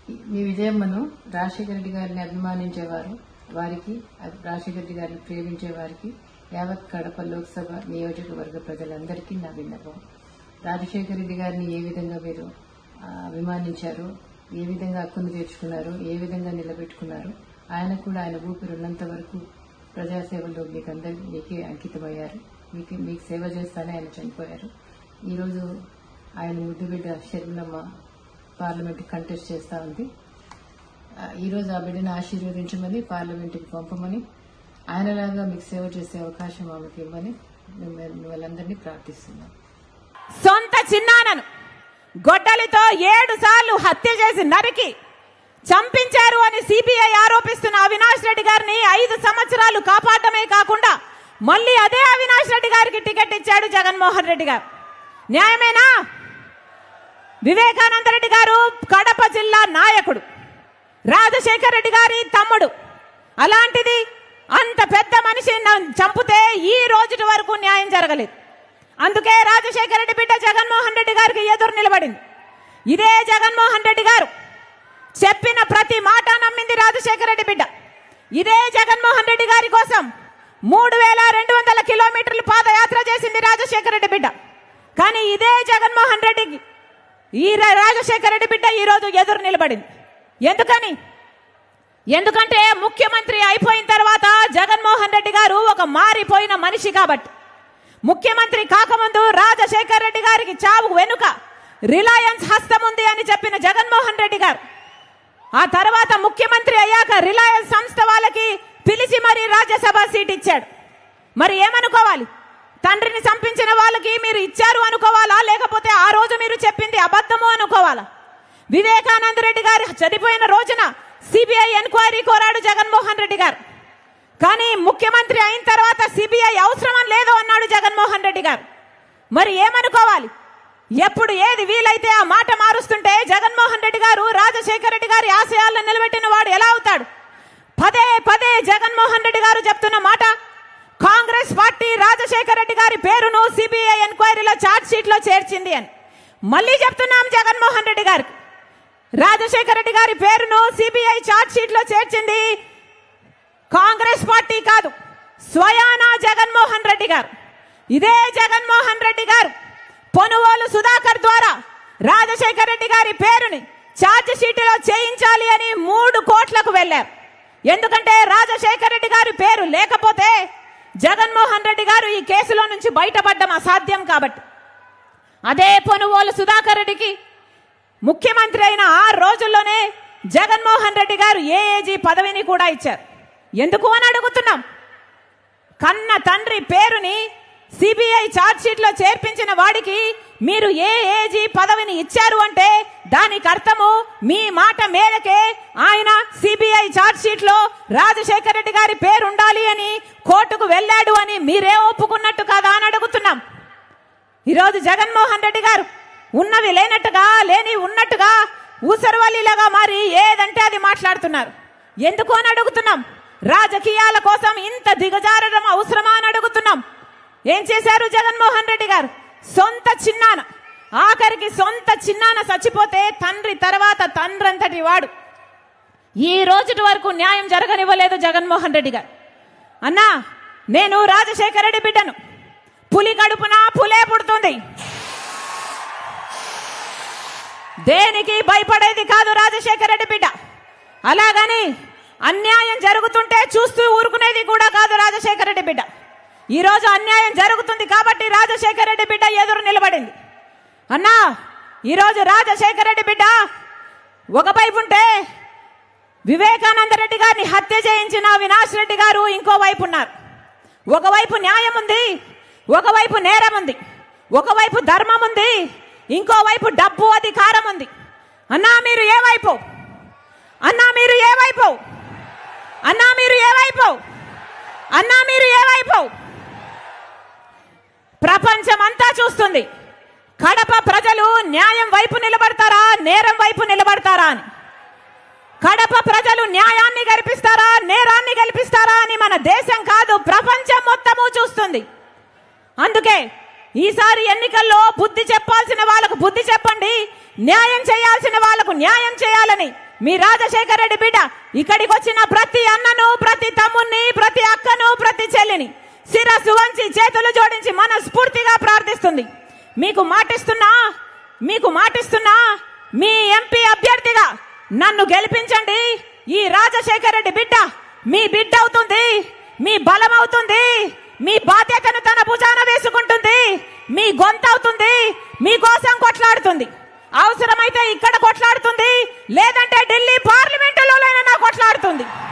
మీ విజయమ్మను రాజశేఖర రెడ్డి గారిని అభిమానించేవారు, వారికి రాజశేఖర రెడ్డి గారిని ప్రేమించే వారికి యావత్ కడప లోక్సభ నియోజకవర్గ ప్రజలందరికీ నా విన్నపం. రాజశేఖర రెడ్డి గారిని ఏ విధంగా మీరు అభిమానించారు, ఏ విధంగా హక్కును తీర్చుకున్నారు, ఏ విధంగా నిలబెట్టుకున్నారు, ఆయన కూడా ఆయన ఊపిరున్నంత వరకు ప్రజాసేవలో మీకే అంకితమయ్యారు. మీకు సేవ చేస్తానే ఆయన చనిపోయారు. ఈరోజు ఆయన ముద్దుబిడ్డ షర్మిలమ్మ పార్లమెంట్ కంటెస్ట్ చేస్తా ఉంది. ఈరోజు ఆ బిడ్డను ఆశీర్వదించమని, పార్లమెంటుకి పంపమని, ఆయనలాగా మీకు సేవ చేసే అవకాశం ఆమెకి ఇవ్వమని వాళ్ళందరినీ ప్రార్థిస్తున్నాం. సొంత చిన్నానను గొడ్డలితో 7 సార్లు హత్య చేసి నరికి చంపించారు అని సిబిఐ ఆరోపిస్తున్న అవినాష్ రెడ్డి గారిని 5 సంవత్సరాలు కాపాడమే కాకుండా మళ్ళీ అదే అవినాష్ రెడ్డి గారికి టికెట్ ఇచ్చాడు జగన్మోహన్ రెడ్డి గారు. న్యాయమేనా? వివేకానంద రెడ్డి గారు కడప జిల్లా నాయకుడు, రాజశేఖర రెడ్డి గారి తమ్ముడు. అలాంటిది అంత పెద్ద మనిషిని చంపితే ఈ రోజు వరకు న్యాయం జరగలేదు. అందుకే రాజశేఖర రెడ్డి బిడ్డ జగన్మోహన్ రెడ్డి గారికి ఎదురు నిలబడింది. ఇదే జగన్మోహన్ రెడ్డి గారు చెప్పిన ప్రతి మాట నమ్మింది రాజశేఖర రెడ్డి బిడ్డ. ఇదే జగన్మోహన్ రెడ్డి గారి కోసం 3200 కిలోమీటర్లు పాదయాత్ర చేసింది రాజశేఖర రెడ్డి బిడ్డ. కానీ ఇదే జగన్మోహన్ రెడ్డికి ఈ రాజశేఖర రెడ్డి బిడ్డ ఈ రోజు ఎదురు నిలబడింది. ఎందుకంటే ముఖ్యమంత్రి అయిపోయిన తర్వాత జగన్మోహన్ రెడ్డి గారు ఒక మారిపోయిన మనిషి కాబట్టి. ముఖ్యమంత్రి కాకముందు రాజశేఖర రెడ్డి గారికి చావు వెనుక రిలయన్స్ హస్తం ఉంది అని చెప్పిన జగన్మోహన్ రెడ్డి గారు ఆ తర్వాత ముఖ్యమంత్రి అయ్యాక రిలయన్స్ సంస్థ వాళ్ళకి పిలిచి మరీ రాజ్యసభ సీట్ ఇచ్చాడు. మరి ఏమనుకోవాలి? తండ్రిని చంపించిన వాళ్ళకి మీరు ఇచ్చారు అనుకోవాలా, లేకపోతే ఆ రోజు మీరు చెప్పింది అబద్ధము అనుకోవాలా? వివేకానంద రెడ్డి గారు చనిపోయిన రోజున సిబిఐ ఎంక్వైరీ కోరాడు జగన్మోహన్ రెడ్డి గారు. కానీ ముఖ్యమంత్రి అయిన తర్వాత సిబిఐ అవసరం లేదు అన్నాడు జగన్మోహన్ రెడ్డి గారు. మరి ఏమనుకోవాలి? ఎప్పుడు ఏది వీలైతే ఆ మాట మారుస్తుంటే జగన్మోహన్ రెడ్డి గారు రాజశేఖర రెడ్డి గారి ఆశయాలను నిలబెట్టిన వాడు ఎలా అవుతాడు? పదే జగన్మోహన్ రెడ్డి గారు చెప్తున్న మాట, కాంగ్రెస్ పార్టీ రాజశేఖర రెడ్డి గారి పేరును సిబిఐ ఎంక్వైరీలో ఛార్జ్ షీట్ లో చేర్చింది అని మళ్ళీ చెప్తున్నాం. జగన్మోహన్ రెడ్డి గారికి రాజశేఖర రెడ్డి గారి పేరును సిబిఐ ఛార్జ్ షీట్ లో చేర్చింది కాంగ్రెస్ పార్టీ కాదు, స్వయానా జగన్మోహన్ రెడ్డి గారు. ఇదే జగన్మోహన్ రెడ్డి గారు పొనుగోలు సుధాకర్ ద్వారా రాజశేఖర రెడ్డి గారి పేరుని ఛార్జ్ షీట్లో చేయించాలి అని 3 కోట్లకు వెళ్లారు. ఎందుకంటే రాజశేఖర రెడ్డి గారి పేరు లేకపోతే జగన్మోహన్ రెడ్డి గారు ఈ కేసులో నుంచి బయటపడడం అసాధ్యం కాబట్టి. అదే పొనుగోలు సుధాకర్ రెడ్డికి ముఖ్యమంత్రి అయిన 6 రోజుల్లోనే జగన్మోహన్ రెడ్డి గారు ఏఏజీ పదవిని కూడా ఇచ్చారు. ఎందుకు అని అడుగుతున్నాం. కన్న తండ్రి పేరుని సిబిఐ ఛార్జ్ షీట్ లో చేర్పించిన వాడికి మీరు ఏఏజీ పదవిని ఇచ్చారు అంటే దానికి అర్థము మీ మాట మేరకే ఆయన సిబిఐ ఛార్జ్ షీట్ లో రాజశేఖర రెడ్డి గారి పేరు ఉండాలి అని కోర్టుకు వెళ్ళాడు అని మీరే ఒప్పుకున్నట్టు కాదా అని అడుగుతున్నాం. ఈరోజు జగన్మోహన్ రెడ్డి గారు ఉన్నవి లేనట్టుగా, లేని ఉన్నట్టుగా ఊసరవల్లిలాగా మారి ఏదంటే అది మాట్లాడుతున్నారు. ఎందుకు అని అడుగుతున్నాం. రాజకీయాల కోసం ఇంత దిగజారడం అవసరమా అని అడుగుతున్నాం. ఏం చేశారు జగన్మోహన్ రెడ్డి గారు? సొంత చిన్నాన, ఆఖరికి సొంత చిన్నాన చచ్చిపోతే తండ్రి తర్వాత తండ్రంతటి వాడు ఈ రోజు వరకు న్యాయం జరగనివ్వలేదు జగన్మోహన్ రెడ్డి గారు. అన్నా, నేను రాజశేఖర రెడ్డి బిడ్డను, పులి కడుపున పులే పుడుతుంది, దేనికి భయపడేది కాదు రాజశేఖర రెడ్డి బిడ్డ. అలాగని అన్యాయం జరుగుతుంటే చూస్తూ ఊరుకునేది కూడా కాదు రాజశేఖర రెడ్డి బిడ్డ. ఈ రోజు అన్యాయం జరుగుతుంది కాబట్టి రాజశేఖర రెడ్డి బిడ్డ ఎదురు నిలబడింది. అన్నా, ఈరోజు రాజశేఖర రెడ్డి బిడ్డ ఒకవైపు ఉంటే వివేకానంద రెడ్డి గారిని హత్య చేయించిన అవినాష్ రెడ్డి గారు ఇంకోవైపు ఉన్నారు. ఒకవైపు న్యాయం ఉంది, ఒకవైపు నేరం ఉంది, ఒకవైపు ధర్మం ఉంది, ఇంకోవైపు డబ్బు అధికారం ఉంది. అన్నా మీరు ఏ వైపు? అన్నా మీరు ఏ వైపు? అన్నా మీరు ఏ వైపు? అన్నా మీరు ఏ వైపు? ప్రపంచమంతా చూస్తుంది. కడప ప్రజలు న్యాయం వైపు నిలబడతారా, నేరం వైపు నిలబడతారా అని. కడప ప్రజలు న్యాయాన్ని గెలిపిస్తారా, నేరాన్ని గెలిపిస్తారా అని మన దేశం కాదు ప్రపంచం మొత్తము చూస్తుంది. అందుకే ఈసారి ఎన్నికల్లో బుద్ధి చెప్పాల్సిన వాళ్ళకు బుద్ధి చెప్పండి, న్యాయం చేయాల్సిన వాళ్ళకు న్యాయం చేయాలని మీ రాజశేఖర రెడ్డి బిడ్డ ఇక్కడికి వచ్చిన ప్రతి అన్నను, ప్రతి తమ్ముణ్ణి, ప్రతి అక్కను, ప్రతి చెల్లిని శిరస్సు వంచి చేతులు జోడించి మనస్ఫూర్తిగా ప్రార్థిస్తుంది. మీకు మాటిస్తున్నా మీ ఎంపీ అభ్యర్థిగా నన్ను గెలిపించండి. ఈ రాజశేఖర రెడ్డి బిడ్డ మీ బిడ్డ అవుతుంది, మీ బలం అవుతుంది, మీ బాధ్యతను తన భుజాన వేసుకుంటుంది, మీ గొంతు అవుతుంది, మీకోసం కొట్లాడుతుంది. అవసరమైతే ఇక్కడ కొట్లాడుతుంది, లేదంటే ఢిల్లీ పార్లమెంటులోనైనా కొట్లాడుతుంది.